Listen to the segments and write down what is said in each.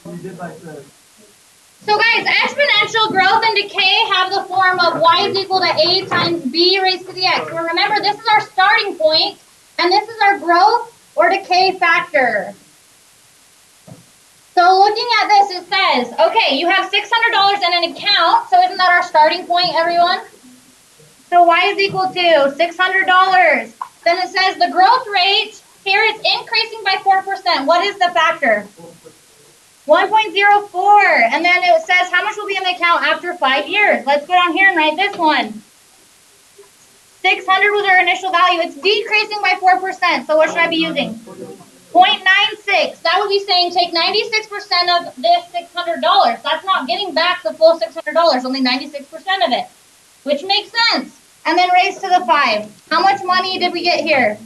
So guys, exponential growth and decay have the form of y is equal to a times b raised to the x. Well, remember, this is our starting point, and this is our growth or decay factor. So looking at this, it says, okay, you have $600 in an account, so isn't that our starting point, everyone? So y is equal to $600. Then it says the growth rate, here it's increasing by 4%. What is the factor? 1.04. And then it says how much will be in the account after 5 years. Let's go down here and write this one. 600 was our initial value. It's decreasing by 4%. So what should I be using? 0.96. That would be saying take 96% of this $600. That's not getting back the full $600, only 96% of it, which makes sense. And then raise to the 5. How much money did we get here?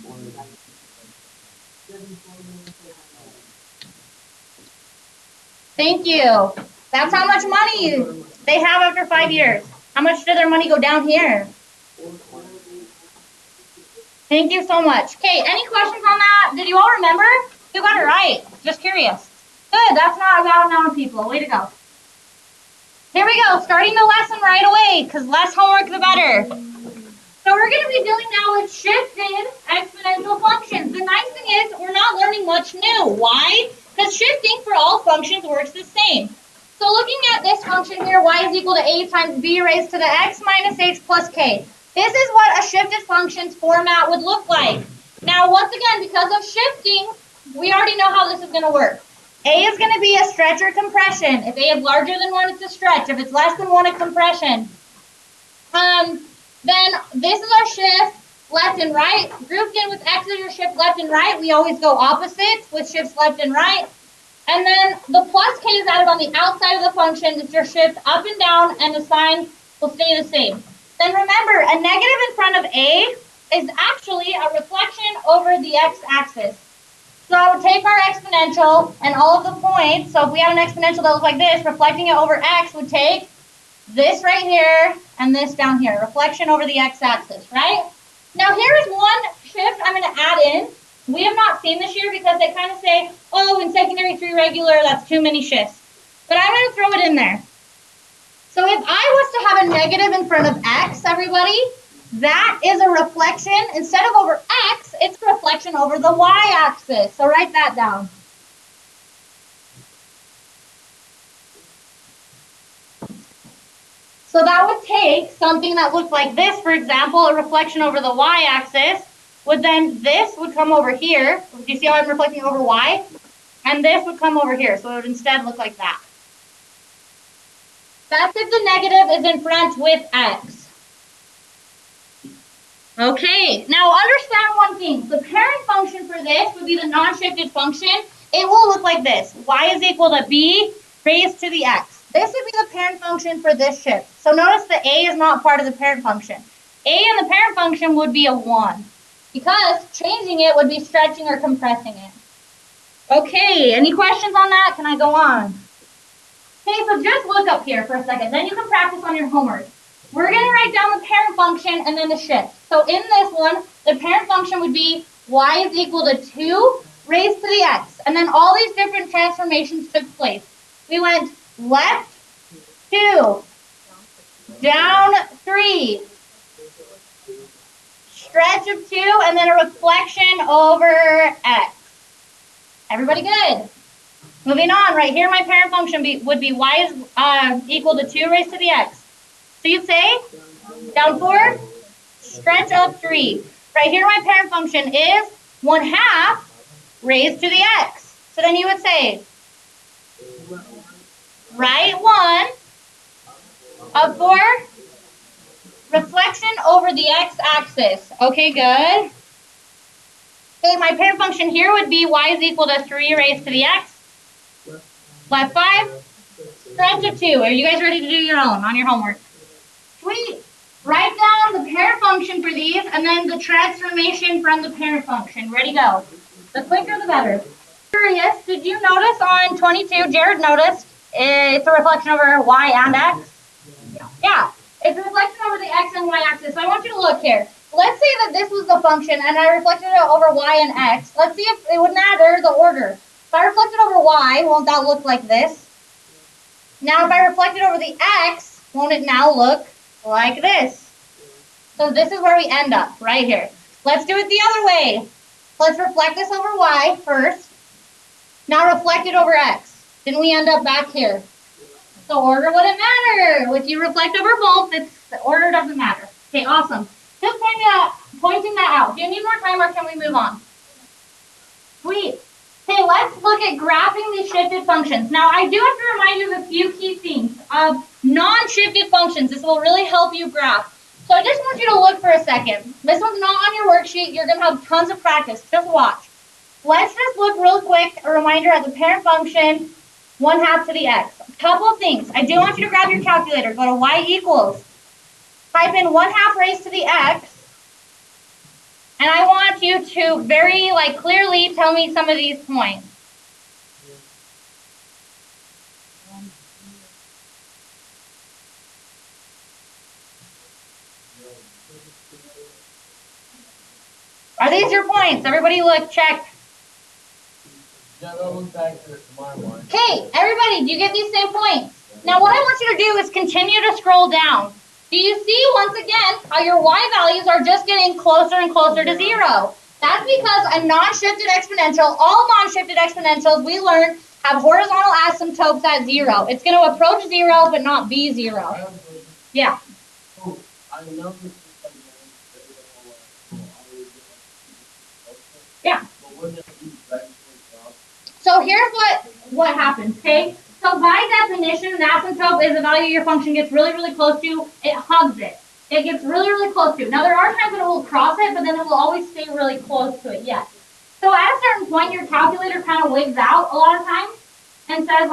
Thank you. That's how much money they have after 5 years. How much did their money go down here? Thank you so much. Okay, any questions on that? Did you all remember? You got it right. Just curious. Good, that's not a bad amount of people. Way to go. Here we go, starting the lesson right away, because less homework the better. So we're going to be dealing now with shifted exponential functions. The nice thing is we're not learning much new. Why? Because shifting for all functions works the same. So looking at this function here, y is equal to a times b raised to the x minus h plus k. This is what a shifted functions format would look like. Now, once again, because of shifting, we already know how this is going to work. A is going to be a stretch or compression. If A is larger than 1, it's a stretch. If it's less than 1, a compression. Then this is our shift left and right. Grouped in with x is your shift left and right. We always go opposites with shifts left and right. And then the plus k is added on the outside of the function. It's your shift up and down, and the sign will stay the same. Then remember, a negative in front of A is actually a reflection over the x-axis. So I would take our exponential and all of the points. So if we had an exponential that looked like this, reflecting it over x would take this right here and this down here. Reflection over the x-axis, right? Now here is one shift I'm going to add in. We have not seen this year because they kind of say, oh, in secondary 3 regular, that's too many shifts. But I'm going to throw it in there. So if I was to have a negative in front of x, everybody, that is a reflection. Instead of over x, it's a reflection over the y-axis. So write that down. So that would take something that looked like this, for example, a reflection over the y-axis, would then this would come over here. Do you see how I'm reflecting over y? And this would come over here. So it would instead look like that. That's if the negative is in front with x. Okay, now understand one thing. The parent function for this would be the non-shifted function. It will look like this. Y is equal to b raised to the x. This would be the parent function for this shift. So notice the a is not part of the parent function. A in the parent function would be a 1 because changing it would be stretching or compressing it. Okay, any questions on that? Can I go on? Okay, so just look up here for a second. Then you can practice on your homework. We're going to write down the parent function and then the shift. So in this one, the parent function would be y is equal to 2 raised to the x. And then all these different transformations took place. We went left 2, down 3, stretch of 2, and then a reflection over x. Everybody good? Moving on, right here my parent function would be y is equal to 2 raised to the x. So you'd say, down 4, stretch of 3. Right here my parent function is 1/2 raised to the x. So then you would say, right 1 of 4, reflection over the x-axis. Okay, good. Okay, my parent function here would be y is equal to 3 raised to the x. Left 5, stretch of 2. Are you guys ready to do your own on your homework? Sweet. Write down the parent function for these and then the transformation from the parent function. Ready, go. The quicker the better. Curious, did you notice on 22, Jared noticed, it's a reflection over y and x? Yeah, it's a reflection over the x and y axis. So I want you to look here. Let's say that this was the function and I reflected it over y and x. Let's see if it would matter the order. If I reflect it over y, won't that look like this? Now if I reflect it over the x, won't it now look like this? So this is where we end up, right here. Let's do it the other way. Let's reflect this over y first. Now reflect it over x. Then we end up back here. So order wouldn't matter. If you reflect over both, the order doesn't matter. Okay, awesome. Just pointing that out. Do you need more time or can we move on? Sweet. Okay, let's look at graphing these shifted functions. Now, I do have to remind you of a few key things of non-shifted functions. This will really help you graph. So I just want you to look for a second. This one's not on your worksheet. You're going to have tons of practice. Just watch. Let's just look real quick, a reminder at the parent function, 1/2 to the x. A couple of things. I do want you to grab your calculator. Go to y equals. Type in 1/2 raised to the x. And I want you to very clearly tell me some of these points. Are these your points? Everybody look, check. Yeah, that looks accurate to my mind. Okay, everybody, do you get these same points? Now what I want you to do is continue to scroll down. Do you see, once again, how your y values are just getting closer and closer to 0? That's because a non-shifted exponential, all non-shifted exponentials we learned have horizontal asymptotes at 0. It's going to approach 0, but not be 0. Yeah. Oh, I know this is Yeah. but wouldn't it be eventually up? So here's what happens, okay? So by definition, an asymptote is a value your function gets really, really close to. It hugs it. It gets really, really close to. Now, there are times that it will cross it, but then it will always stay really close to it, yes. So at a certain point, your calculator kind of wigs out a lot of times and says,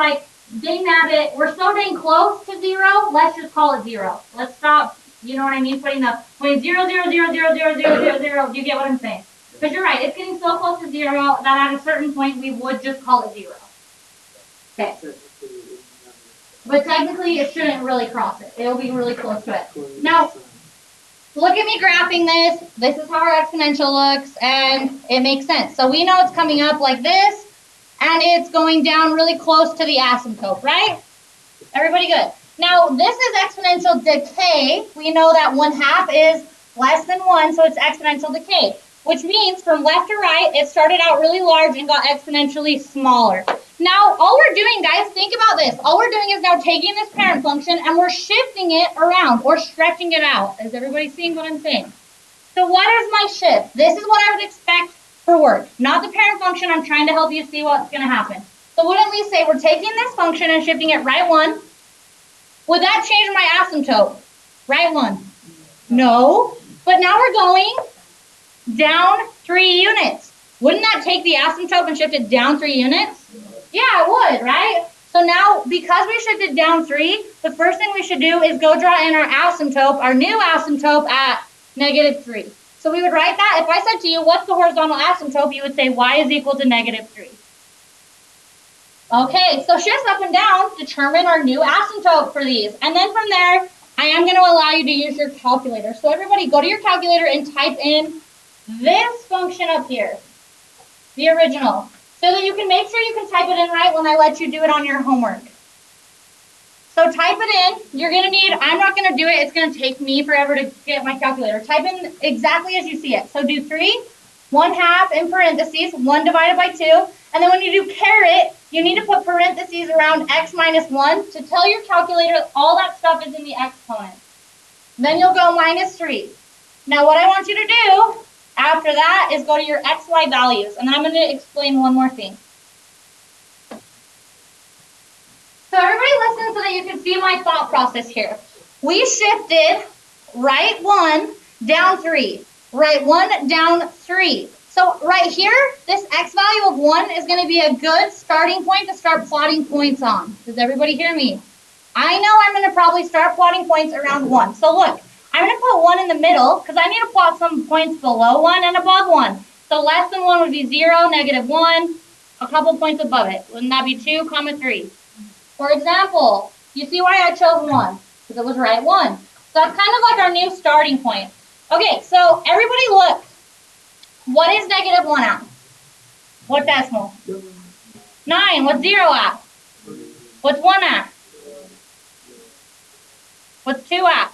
dang nabbit, we're so dang close to 0, let's just call it 0. Let's stop, you know what I mean, putting the 0, 0, 0, 0, 0, 0, 0, 0. Do you get what I'm saying? Because you're right, it's getting so close to 0 that at a certain point, we would just call it 0. Okay. But technically, it shouldn't really cross it. It'll be really close to it. Now, look at me graphing this. This is how our exponential looks, and it makes sense. So we know it's coming up like this, and it's going down really close to the asymptote, right? Everybody good? Now, this is exponential decay. We know that 1/2 is less than 1, so it's exponential decay, which means from left to right, it started out really large and got exponentially smaller. Now, all we're doing, guys, think about this. All we're doing is now taking this parent function and we're shifting it around or stretching it out. Is everybody seeing what I'm saying? So what is my shift? This is what I would expect for work. Not the parent function. I'm trying to help you see what's going to happen. So wouldn't we say we're taking this function and shifting it right 1? Would that change my asymptote? Right 1? No. But now we're going down 3 units. Wouldn't that take the asymptote and shift it down 3 units? Yeah, it would, right? So now, because we shifted down 3, the first thing we should do is go draw in our asymptote, our new asymptote at -3. So we would write that. If I said to you, what's the horizontal asymptote, you would say y is equal to -3. Okay, so shifts up and down determine our new asymptote for these. And then from there, I am going to allow you to use your calculator. So everybody go to your calculator and type in this function up here, the original, so that you can make sure you can type it in right when I let you do it on your homework. So type it in. You're going to need, I'm not going to do it. It's going to take me forever to get my calculator. Type in exactly as you see it. So do 3, 1/2 in parentheses, 1 divided by 2. And then when you do caret, you need to put parentheses around x minus 1 to tell your calculator all that stuff is in the exponent. Then you'll go -3. Now what I want you to do after that is go to your x, y values. And then I'm going to explain one more thing. So everybody listen so that you can see my thought process here. We shifted right 1, down 3. Right 1, down 3. So right here, this x value of 1 is going to be a good starting point to start plotting points on. Does everybody hear me? I know I'm going to probably start plotting points around 1. So look, I'm going to put 1 in the middle because I need to plot some points below 1 and above 1. So less than 1 would be 0, -1, a couple points above it. Wouldn't that be 2, 3? For example, you see why I chose 1? Because it was right 1. So that's kind of like our new starting point. Okay, so everybody look. What is -1 at? What decimal? 9. What's 0 at? What's 1 at? What's 2 at?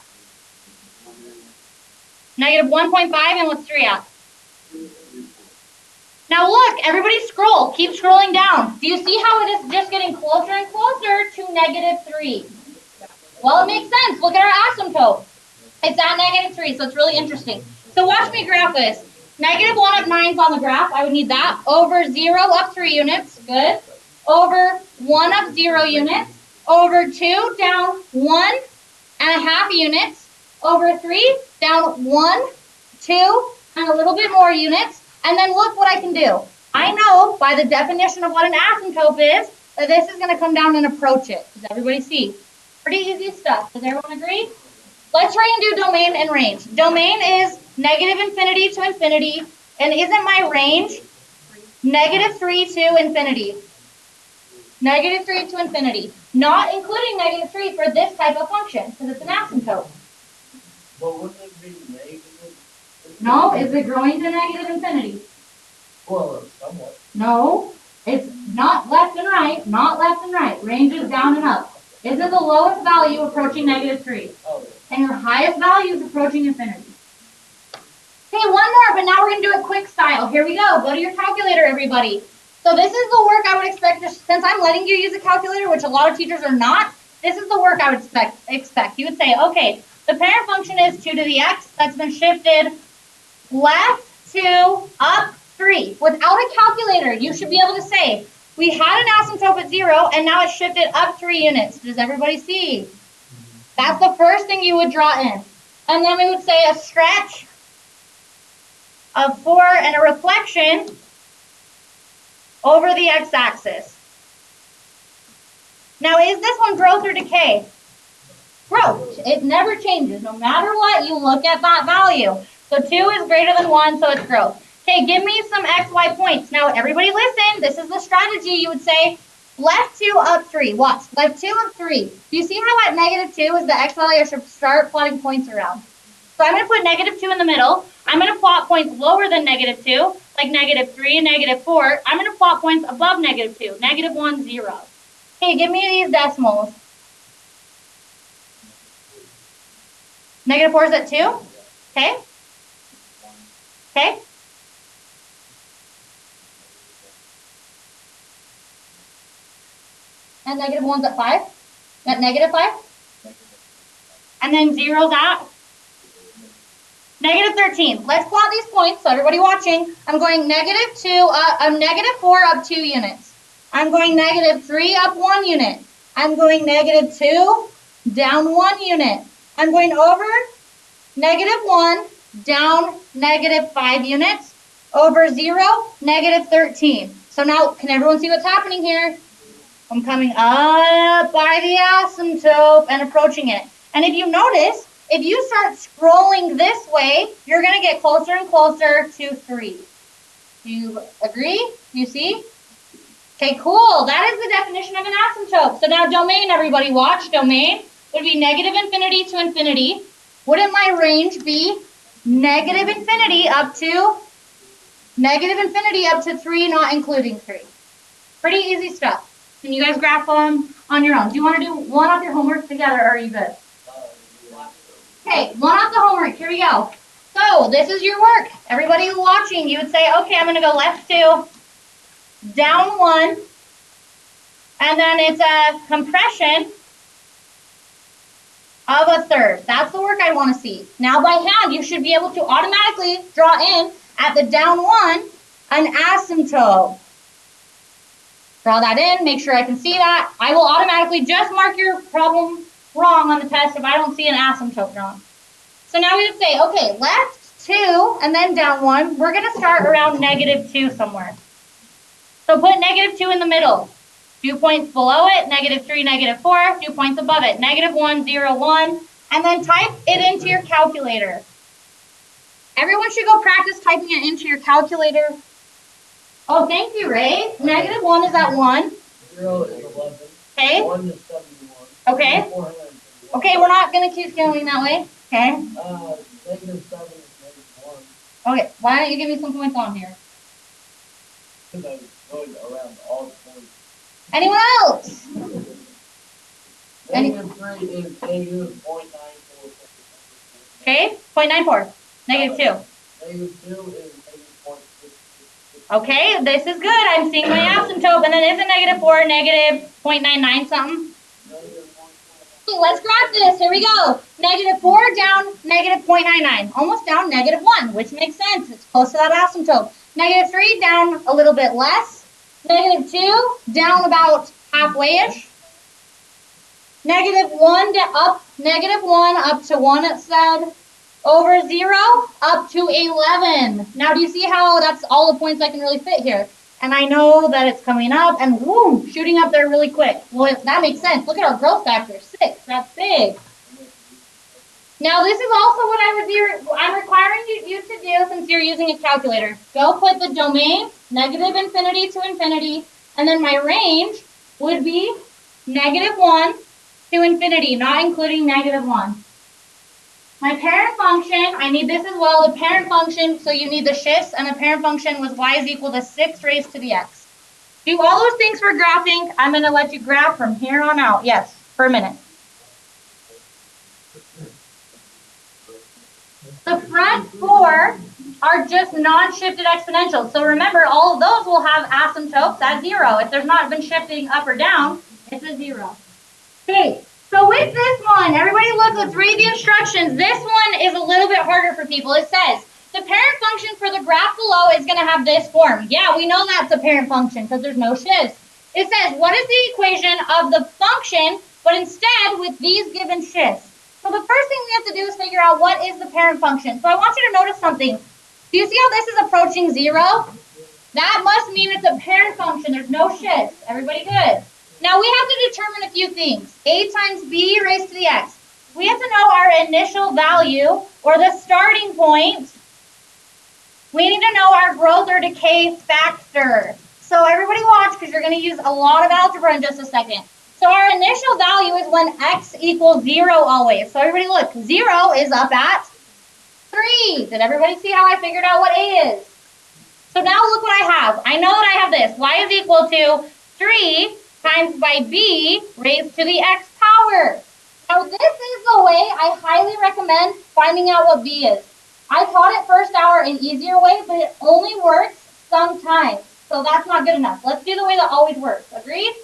Negative 1.5, and what's 3 at? Now look, everybody scroll. Keep scrolling down. Do you see how it is just getting closer and closer to negative 3? Well, it makes sense. Look at our asymptote. It's at negative 3, so it's really interesting. So watch me graph this. Negative 1 up 9 is on the graph. I would need that. Over 0 up 3 units. Good. Over 1 up 0 units. Over 2 down 1.5 units. Over 3 down 1, 2, and a little bit more units. And then look what I can do. I know by the definition of what an asymptote is that this is going to come down and approach it. Does everybody see? Pretty easy stuff. Does everyone agree? Let's try and do domain and range. Domain is negative infinity to infinity. And isn't my range negative 3 to infinity? Negative 3 to infinity. Not including negative 3 for this type of function because it's an asymptote. Well, wouldn't it be negative? No, is it growing to negative infinity? Well, somewhat. No, it's not left and right, not left and right. Range is down and up. Isn't the lowest value approaching negative 3? Oh, yeah. And your highest value is approaching infinity. Okay, one more, but now we're going to do it quick style. Here we go. Go to your calculator, everybody. So this is the work I would expect, since I'm letting you use a calculator, which a lot of teachers are not, this is the work I would expect. You would say, okay, the parent function is 2 to the x. That's been shifted left 2, up 3. Without a calculator, you should be able to say, we had an asymptote at 0, and now it's shifted up 3 units. Does everybody see? That's the first thing you would draw in. And then we would say a stretch of 4 and a reflection over the x-axis. Now, is this one growth or decay? Growth. It never changes. No matter what, you look at that value. So 2 is greater than 1, so it's growth. Okay, give me some x, y points. Now, everybody listen. This is the strategy. You would say left 2, up 3. Watch. Left 2, up 3. Do you see how at negative 2 is the x value I should start plotting points around? So I'm going to put negative 2 in the middle. I'm going to plot points lower than negative 2, like negative 3 and negative 4. I'm going to plot points above negative 2, negative 1, 0. Okay, give me these decimals. Negative 4 is at 2. Okay. Okay. And negative 1's at 5. At negative 5. And then 0's at negative 13. Let's plot these points. So everybody watching, I'm going negative 2, I'm negative 4 up 2 units. I'm going negative 3 up 1 unit. I'm going negative 2 down 1 unit. I'm going over negative 1 down negative 5 units. Over 0, negative 13. So now, can everyone see what's happening here? I'm coming up by the asymptote and approaching it. And if you notice, if you start scrolling this way, you're going to get closer and closer to 3. Do you agree? Do you see? Okay, cool. That is the definition of an asymptote. So now domain, everybody watch. Domain would be negative infinity to infinity. Wouldn't my range be negative infinity up to 3, not including 3? Pretty easy stuff. Can you guys graph on your own? Do you want to do one off your homework together, or are you good? Okay, one off the homework. Here we go. So this is your work. Everybody watching, you would say, okay, I'm going to go left 2, down 1, and then it's a compression of a third. That's the work I want to see. Now by hand, you should be able to automatically draw in at the down 1 an asymptote. Draw that in, make sure I can see that. I will automatically just mark your problem wrong on the test if I don't see an asymptote drawn. So now we would say, okay, left 2 and then down 1. We're going to start around negative 2 somewhere. So put negative 2 in the middle. 2 points below it, negative 3, negative 4. 2 points above it, negative 1, 0, 1. And then type it into your calculator. Everyone should go practice typing it into your calculator. Oh, thank you, Ray. Negative 1 is at 1. 0 is 11. Okay. 1 is 71. Okay. 471. Okay, we're not going to keep going that way. Okay. Negative 7 is negative 1. Okay, why don't you give me some points on here? Because I was going around all the points. Anyone else? Negative 3 is negative 0.94. Okay, 0.94. Negative 2. Negative 2 is negative 0.6. Okay, this is good. I'm seeing my asymptote. And then isn't negative 4 negative 0.99 something? Let's graph this. Here we go. Negative 4 down negative 0.99. Almost down negative 1, which makes sense. It's close to that asymptote. Negative 3 down a little bit less. Negative 2 down about halfway-ish. Negative 1 up, negative 1 up to 1, it said. Over 0 up to 11. Now, do you see how that's all the points I can really fit here? And I know that it's coming up and boom, shooting up there really quick. Well, that makes sense. Look at our growth factor, 6. That's big. Now, this is also what I'm requiring you to do since you're using a calculator. Go put the domain, negative infinity to infinity, and then my range would be negative 1 to infinity, not including negative 1. My parent function, I need this as well, the parent function, so you need the shifts, and the parent function was y is equal to 6 raised to the x. Do all those things for graphing. I'm going to let you graph from here on out. Yes, for a minute. The front 4 are just non-shifted exponentials. So remember, all of those will have asymptotes at 0. If there's not been shifting up or down, it's a 0. Okay. So with this one, everybody look, let's read the instructions. This one is a little bit harder for people. It says, the parent function for the graph below is going to have this form. Yeah, we know that's a parent function because there's no shifts. It says, what is the equation of the function, but instead with these given shifts? So the first thing we have to do is figure out what is the parent function. So I want you to notice something. Do you see how this is approaching 0? That must mean it's a parent function. There's no shifts. Everybody good? Now we have to determine a few things. A times b raised to the x. We have to know our initial value, or the starting point. We need to know our growth or decay factor. So everybody watch, because you're going to use a lot of algebra in just a second. So our initial value is when x equals 0 always. So everybody look, 0 is up at 3. Did everybody see how I figured out what a is? So now look what I have. I know that I have this. Y is equal to 3 times by b raised to the x power. Now this is the way I highly recommend finding out what b is. I taught it first hour an easier way, but it only works sometimes. So that's not good enough. Let's do the way that always works. Agreed?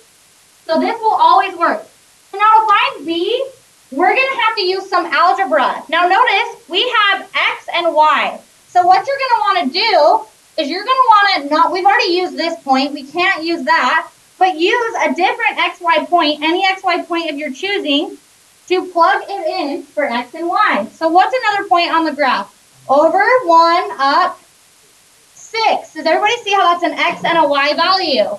So this will always work. So now to find b, we're going to have to use some algebra. Now notice we have x and y. So what you're going to want to do is you're going to want to we've already used this point. We can't use that. But use a different xy point, any xy point of your choosing, to plug it in for x and y. So what's another point on the graph? Over 1 up 6. Does everybody see how that's an x and a y value?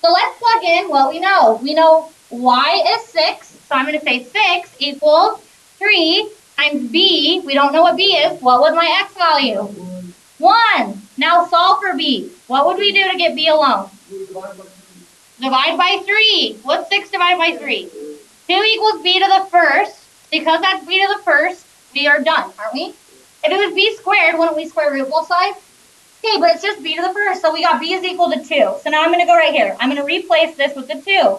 So let's plug in what we know. We know y is 6, so I'm going to say 6 equals 3 times b. We don't know what b is. What was my x value? 1. Now solve for b. What would we do to get b alone? Divide by 3. What's 6 divided by 3? 2 equals b to the first. Because that's b to the first, we are done, aren't we? If it was b squared, wouldn't we square root both sides? Okay, but it's just b to the first, so we got b is equal to 2. So now I'm going to go right here. I'm going to replace this with the 2.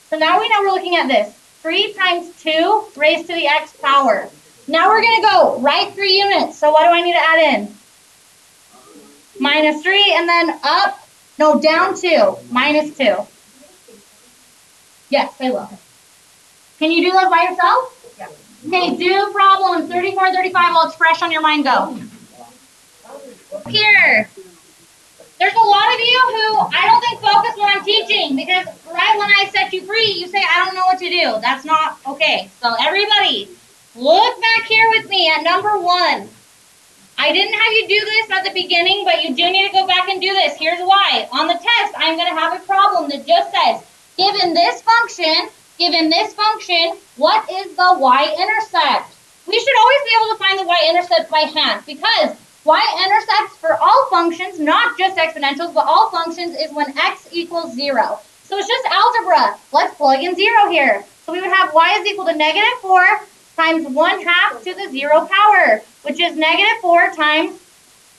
So now we know we're looking at this. 3 times 2 raised to the x power. Now we're going to go right 3 units. So what do I need to add in? Minus 3, and then up, no, down 2, minus 2. Yes, I will. Can you do those by yourself? Yeah. Okay, do problem 34, 35 while it's fresh on your mind, go. Here. There's a lot of you who I don't think focus when I'm teaching, because right when I set you free, you say, I don't know what to do. That's not okay. So everybody, look back here with me at number 1. I didn't have you do this at the beginning, but you do need to go back and do this. Here's why. On the test, I'm going to have a problem that just says, given this function, what is the y-intercept? We should always be able to find the y-intercept by hand, because y-intercepts for all functions, not just exponentials, but all functions, is when x equals 0. So it's just algebra. Let's plug in 0 here. So we would have y is equal to negative 4 times 1/2 to the 0 power, which is negative 4 times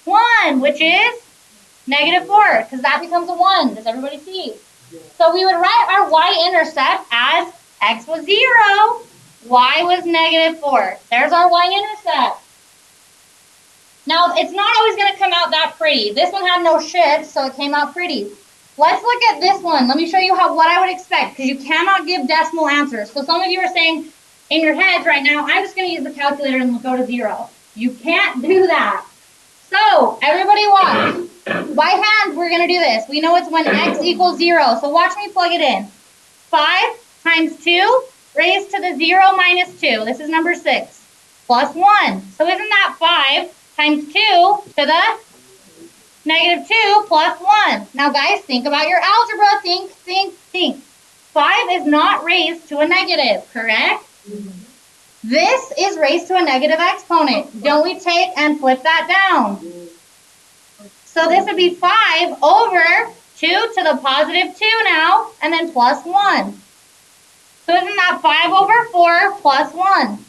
1, which is negative 4, because that becomes a 1. Does everybody see? So we would write our y-intercept as x was 0, y was -4. There's our y-intercept. Now, it's not always going to come out that pretty. This one had no shifts, so it came out pretty. Let's look at this one. Let me show you what I would expect, because you cannot give decimal answers. So some of you are saying in your heads right now, I'm just going to use the calculator and go to 0. You can't do that. So, everybody watch. By hand, we're going to do this. We know it's when x equals 0. So watch me plug it in. 5 times 2 raised to the 0 minus 2. This is number 6. Plus 1. So isn't that 5 times 2 to the -2 plus 1? Now, guys, think about your algebra. Think, think, think. 5 is not raised to a negative, correct? This is raised to a negative exponent. Don't we take and flip that down? So this would be 5 over 2 to the positive 2 now, and then plus 1. So isn't that 5 over 4 plus 1?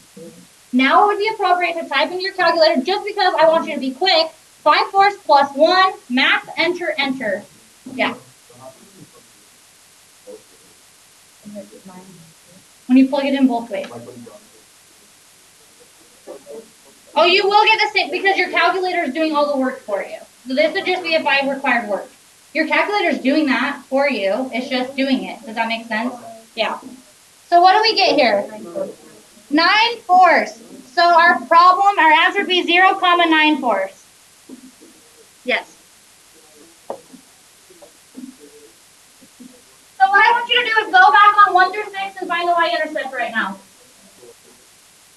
Now it would be appropriate to type into your calculator, just because I want you to be quick. 5/4 plus 1, math, enter, enter. Yeah. When you plug it in both ways. Oh, you will get the same, because your calculator is doing all the work for you. So this would just be if I required work. Your calculator is doing that for you. It's just doing it. Does that make sense? Yeah. So what do we get here? 9/4. So our problem, our answer would be 0, 9/4. Yes. So what I want you to do is go back on 1 through 6 and find the y-intercept right now.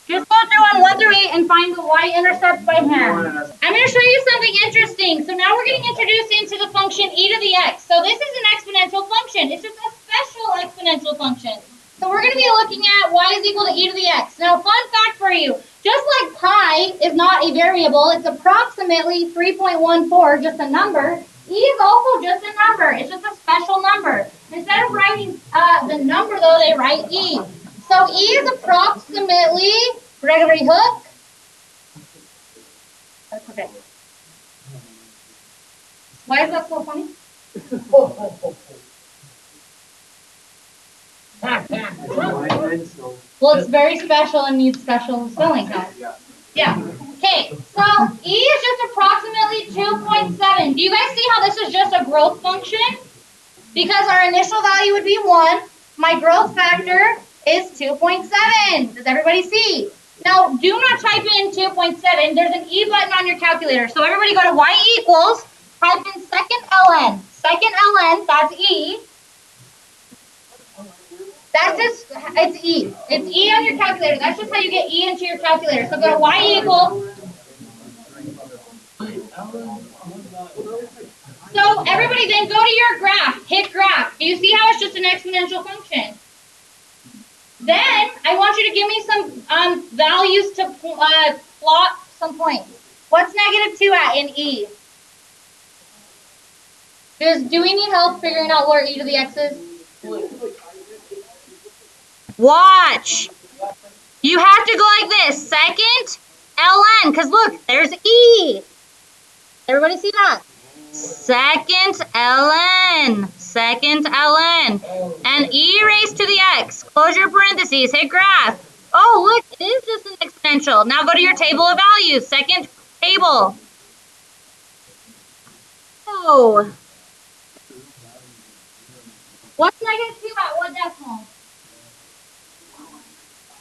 Just go through on 1 through 8 and find the y-intercept by hand. I'm going to show you something interesting. So now we're getting introduced into the function e to the x. So this is an exponential function. It's just a special exponential function. So we're going to be looking at y is equal to e to the x. Now, fun fact for you. Just like pi is not a variable, it's approximately 3.14, just a number. E is also just a number. It's just a special number. Instead of writing the number, though, they write e. So e is approximately, Gregory Hook. That's okay. Why is that so funny? Well, it's very special and needs special spelling, guys. Yeah. Okay, so e is just approximately 2.7. Do you guys see how this is just a growth function? Because our initial value would be 1. My growth factor is 2.7. Does everybody see? Now, do not type in 2.7. There's an E button on your calculator. So everybody go to y equals, type in second ln. Second ln, that's E. That's just, it's E. It's E on your calculator. That's just how you get E into your calculator. So go to y equals. So everybody then go to your graph. Hit graph. Do you see how it's just an exponential function? Then I want you to give me some values to plot some points. What's -2 at in E? Do we need help figuring out where e to the x is? Watch. You have to go like this. Second ln, because look, there's E. Everybody see that? Second ln. Second ln. And e raised to the x. Close your parentheses. Hit graph. Oh, look, it is just an exponential. Now go to your table of values. Second table. Oh. What's -2 at what decimal?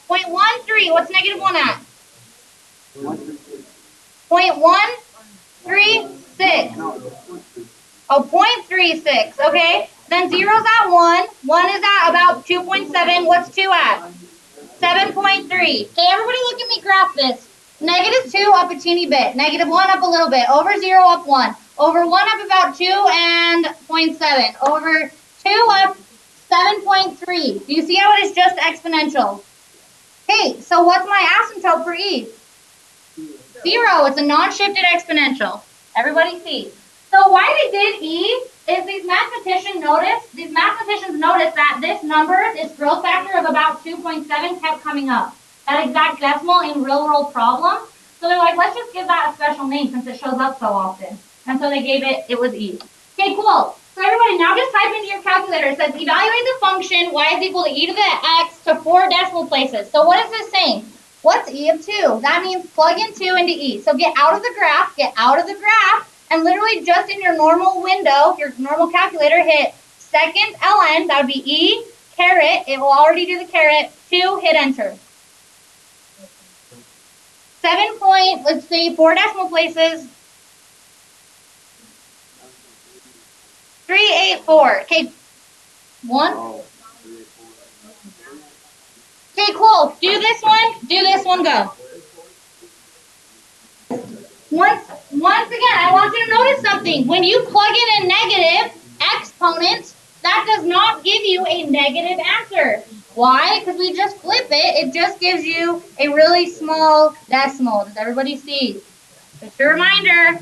0.13. What's -1 at? 0.136. Oh, 0.36. Okay. Then 0's at 1. 1 is at about 2.7. What's 2 at? 7.3. Okay, everybody look at me graph this. -2 up a teeny bit. -1 up a little bit. Over 0 up 1. Over 1 up about 2 and 0.7. Over 2 up 7.3. Do you see how it is just exponential? Okay, so what's my asymptote for E? 0. It's a non-shifted exponential. Everybody see. So why they did E is these mathematicians noticed that this number, this growth factor of about 2.7 kept coming up. That exact decimal in real-world problems. So they're like, let's just give that a special name since it shows up so often. And so they gave it was E. Okay, cool. So everybody, now just type into your calculator. It says evaluate the function y is equal to e to the x to 4 decimal places. So what is this saying? What's e of 2? That means plug in 2 into e. So get out of the graph, and literally just in your normal window, your normal calculator, hit second ln, that would be e, caret, it will already do the caret, 2, hit enter. 7 point, let's see, 4 decimal places, 384. Okay, 1. Okay, cool. Do this one, go. Once again, I want you to notice something. When you plug in a negative exponent, that does not give you a negative answer. Why? Because we just flip it. It just gives you a really small decimal. Does everybody see? Just a reminder.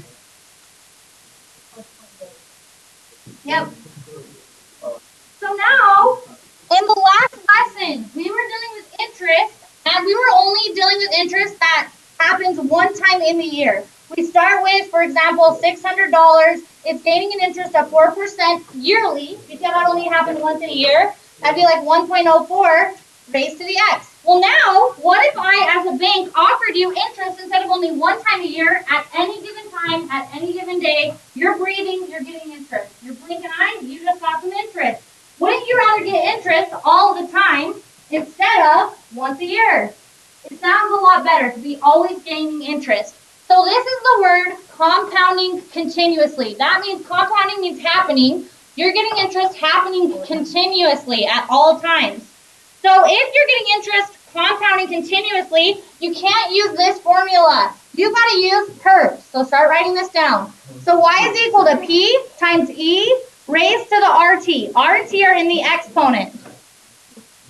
Yep. So now, in the last lesson, we were dealing with interest, and we were only dealing with interest that happens one time in the year. We start with, for example, $600. It's gaining an interest of 4% yearly, because that only happens once a year. That'd be like 1.04 raised to the x. Well, now, what if I, as a bank, offered you interest instead of only one time a year, at any given time, at any given day? You're breathing, you're getting interest. You're blinking eye, you just got some interest. Wouldn't you rather get interest all the time instead of once a year? It sounds a lot better to be always gaining interest. So this is the word compounding continuously. That means compounding means happening. You're getting interest happening continuously at all times. So if you're getting interest compounding continuously, you can't use this formula. You've got to use PERT. So start writing this down. So y is equal to p times e raised to the RT. RT are in the exponent.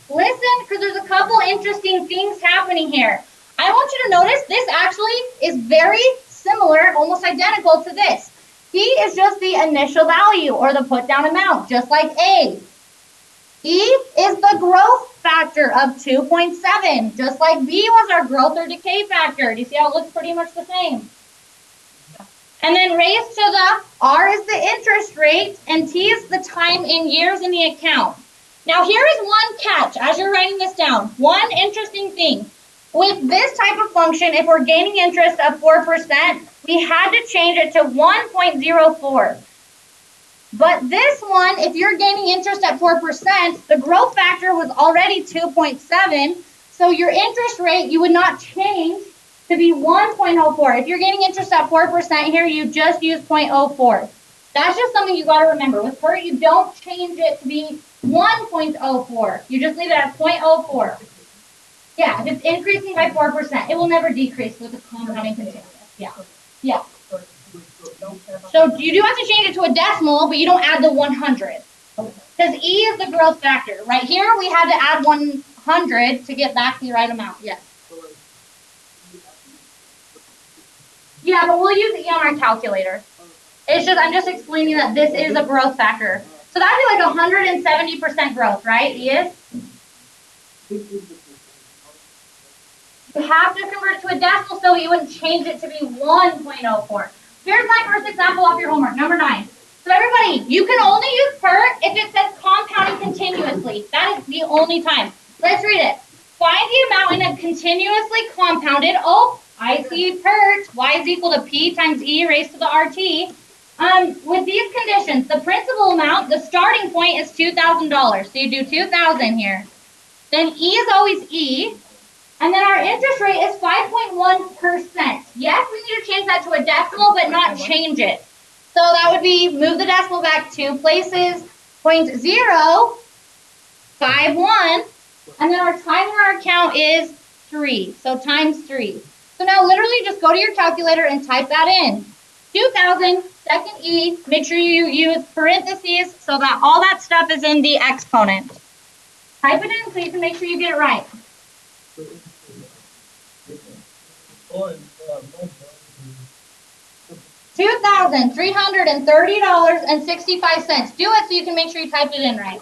Listen, because there's a couple interesting things happening here. I want you to notice this actually is very similar, almost identical to this. P is just the initial value or the put down amount, just like A. E is the growth factor of 2.7, just like B was our growth or decay factor. Do you see how it looks pretty much the same? And then raised to the R is the interest rate, and T is the time in years in the account. Now here is one catch as you're writing this down. One interesting thing. With this type of function, if we're gaining interest of 4%, we had to change it to 1.04. But this one, if you're gaining interest at 4%, the growth factor was already 2.7, so your interest rate, you would not change to be 1.04. If you're gaining interest at 4% here, you just use 0.04. That's just something you got to remember. With PERT, you don't change it to be 1.04. You just leave it at 0.04. Yeah, if it's increasing by 4%, it will never decrease with the compounding continuous. Yeah. Yeah. So you do have to change it to a decimal, but you don't add the 100. Because E is the growth factor. Right here, we had to add 100 to get back the right amount. Yes. Yeah, but we'll use E on our calculator. It's just, I'm just explaining that this is a growth factor. So that'd be like 170% growth, right? E is? You have to convert it to a decimal so you wouldn't change it to be 1.04. Here's my first example off your homework, number 9. So everybody, you can only use PERT if it says compounding continuously. That is the only time. Let's read it. Find the amount in a continuously compounded, oh, I see PERT, y is equal to p times e raised to the RT. With these conditions, the principal amount, the starting point is $2,000. So you do 2,000 here. Then E is always E. And then our interest rate is 5.1%. Yes, we need to change that to a decimal, but not change it. So that would be, move the decimal back 2 places, 0.051. And then our time in our account is 3. So times 3. So now literally just go to your calculator and type that in. 2,000, second E, make sure you use parentheses so that all that stuff is in the exponent. Type it in so you can make sure you get it right. $2,330.65. Do it so you can make sure you typed it in right.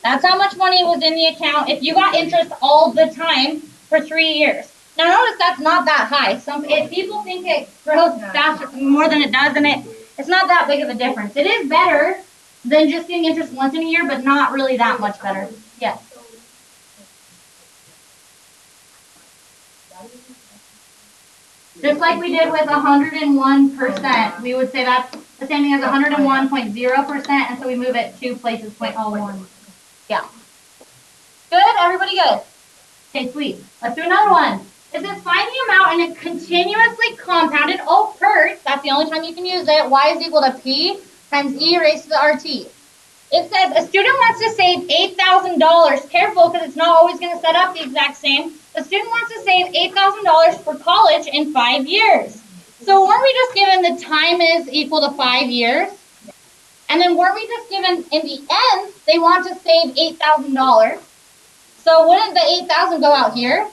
That's how much money was in the account if you got interest all the time for 3 years. Now notice that's not that high. People think it grows faster, more than it does, and It's not that big of a difference. It is better than just getting interest once in a year, but not really that much better. Yes. Just like we did with 101%, we would say that's the same thing as 101.0%, and so we move it 2 places, 0.01. Yeah. Good? Everybody good? Okay, sweet. Let's do another one. It says find the amount in a continuously compounded, that's the only time you can use it, y is equal to p times e raised to the RT. It says a student wants to save $8,000. Careful, because it's not always going to set up the exact same. The student wants to save $8,000 for college in 5 years. So weren't we just given the time is equal to 5 years? And then weren't we just given in the end, they want to save $8,000. So wouldn't the 8,000 go out here?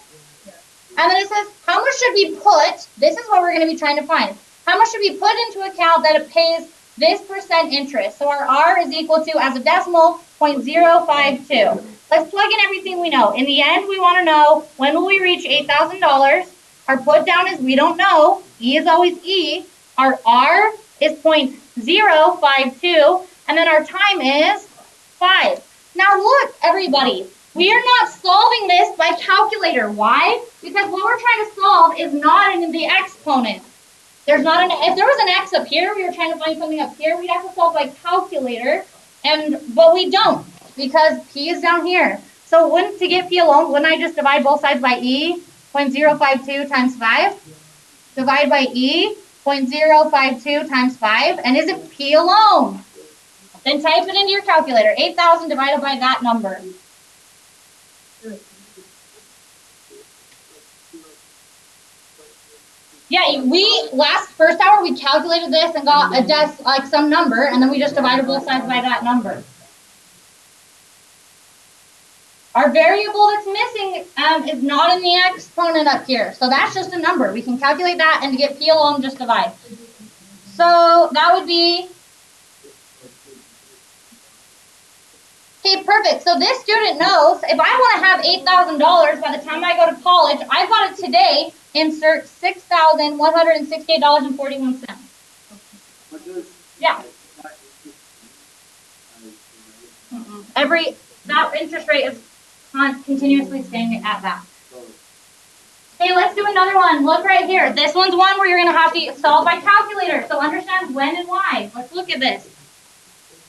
And then it says, how much should we put, this is what we're going to be trying to find. How much should we put into account that it pays this percent interest? So our R is equal to, as a decimal, 0.052. Let's plug in everything we know. In the end, we want to know, when will we reach $8,000? Our put down is we don't know. E is always E. Our R is 0.052. And then our time is 5. Now look, everybody. We are not solving this by calculator. Why? Because what we're trying to solve is not in the exponent. There's not an, if there was an x up here, we were trying to find something up here, we'd have to solve by calculator, but we don't, because p is down here. So to get p alone, wouldn't I just divide both sides by e, 0.052 times 5? Divide by e, 0.052 times 5, and is it p alone? Then type it into your calculator, 8,000 divided by that number. Yeah, first hour we calculated this and got some number, and then we just divided both sides by that number. Our variable that's missing is not in the exponent up here, so that's just a number. We can calculate that, and to get p alone, just divide. So that would be, okay, perfect. So this student knows if I want to have $8,000 by the time I go to college, I've got it today. Insert $6,168.41. Yeah. That interest rate is continuously staying at that. Okay, let's do another one. Look right here. This one's one where you're going to have to solve by calculator. So understand when and why. Let's look at this.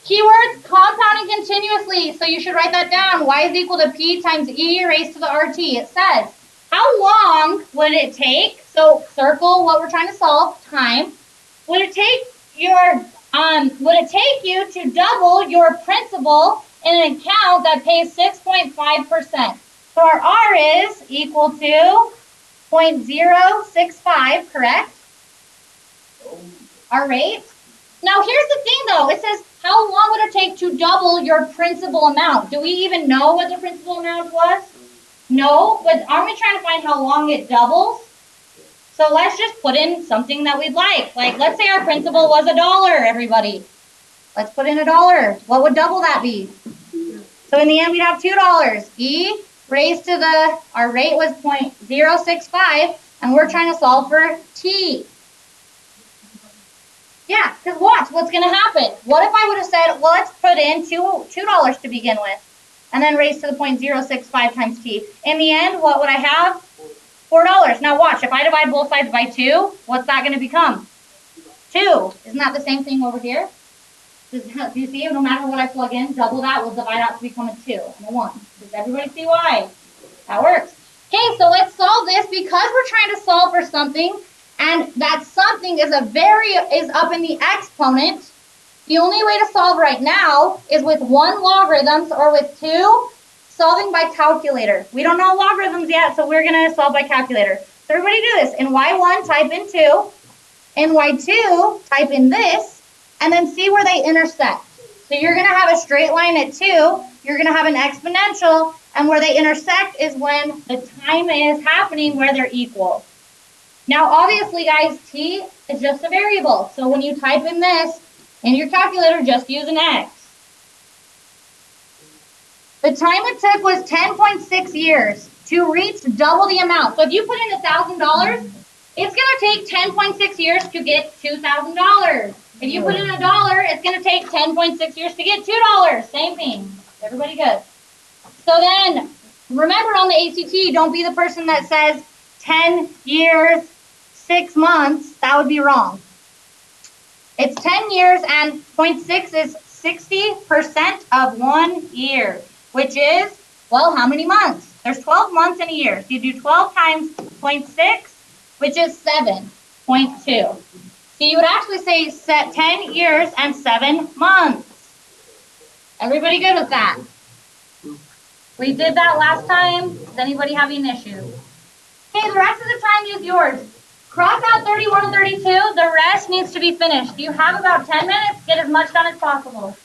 Keywords, compounding continuously. So you should write that down. Y is equal to P times E raised to the RT. It says, how long would it take? So circle what we're trying to solve, time. Would it take you to double your principal in an account that pays 6.5%? So our R is equal to 0.065, correct? Our rate. Now here's the thing though, it says, how long would it take to double your principal amount? Do we even know what the principal amount was? No, but aren't we trying to find how long it doubles? So let's just put in something that we'd like. Like, let's say our principal was $1, everybody. Let's put in $1. What would double that be? So in the end, we'd have $2. E raised to our rate was 0.065, and we're trying to solve for T. Yeah, because watch what's going to happen. What if I would have said, well, let's put in $2 to begin with, and then raise to the 0.065 times t. In the end, what would I have? $4. Now watch, if I divide both sides by 2, what's that going to become? 2. Isn't that the same thing over here? Do you see? No matter what I plug in, double that will divide out to become a 2 and a 1. Does everybody see why? That works. Okay, so let's solve this because we're trying to solve for something, and that something is up in the exponent. The only way to solve right now is with 1 logarithms or with 2 solving by calculator. We don't know logarithms yet, so we're going to solve by calculator. So everybody do this. In y1, type in 2. In y2, type in this, and then see where they intersect. So you're going to have a straight line at 2. You're going to have an exponential, and where they intersect is when the time is happening where they're equal. Now, obviously, guys, t is just a variable. So when you type in this in your calculator, just use an x. The time it took was 10.6 years to reach double the amount. So if you put in $1,000, it's going to take 10.6 years to get $2,000. If you put in $1, it's going to take 10.6 years to get $2. Same thing. Everybody good? So then, remember on the ACT, don't be the person that says 10 years, 6 months. That would be wrong. It's 10 years and 0.6 is 60% of 1 year, which is, well, how many months? There's 12 months in a year. So you do 12 times 0.6, which is 7.2. So you would actually say set 10 years and 7 months. Everybody good with that? We did that last time. Does anybody have any issues? Okay, the rest of the time is yours. Cross out 31 and 32. The rest needs to be finished. You have about 10 minutes. Get as much done as possible.